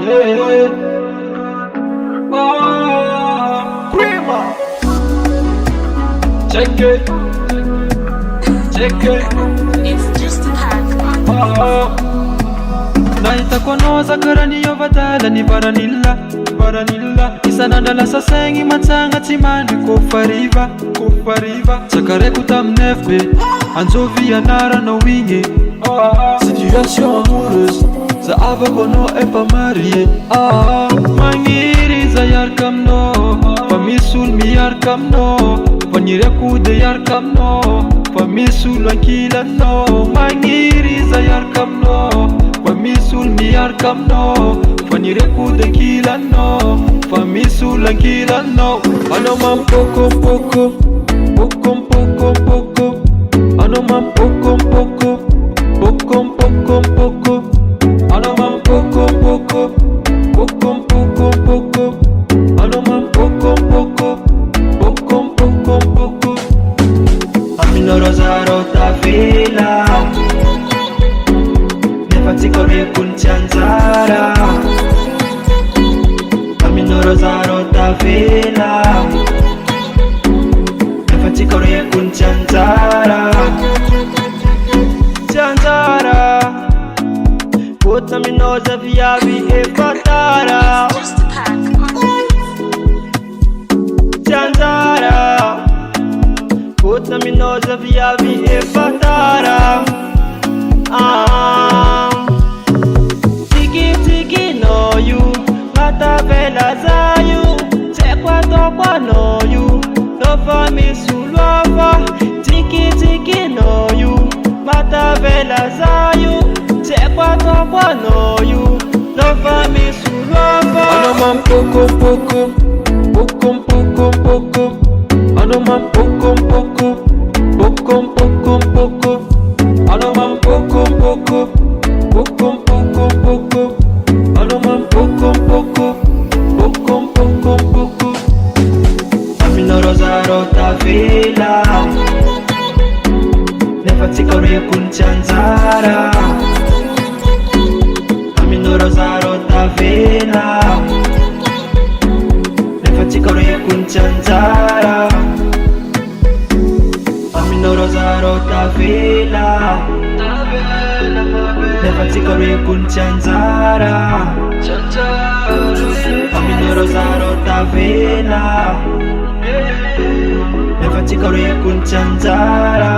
yeah. Oh, Grandma. Check it. It's just a pack. Oh. Nahita noza karaniyo vadala ni varanilla isanandala sasengi matsanga tsimandi kofariva sakare kutamnefbe anzovi yanara na winge situation amoureuse za avakono epa marie mangiri za yarkamno pamisul mi yarkamno panyirekude yarkamno pamisul ankilano mangiri za yarkamno pamisul mi yarkamno panyirekude kilano pamisul ankilano ano mam poko ano mam poko ano mam poko ano mam poko amino rosaro tavela nefatikore kunchanzara amino rosaro tavela nefatikore kunchanzara Puta minosa viavi e fatara Just a pack. Zanzara Puta minosa viavi e fatara Tiki no you Mata vela zayu Se kwa no you No fami sulova Tiki no you Mata vela zayu Se kwa no you No fami sulova Ano mam poko Ano mam poko Ano mam poko Ano mam poko Amino rosaro tavela Nefatikore kunchanzara Amino rosaro tavela Nefatikore kunchanzara Amino rosaro tavela Nefatikore kunchanzara Amino rosaro tavela Nefatikore kunchanzara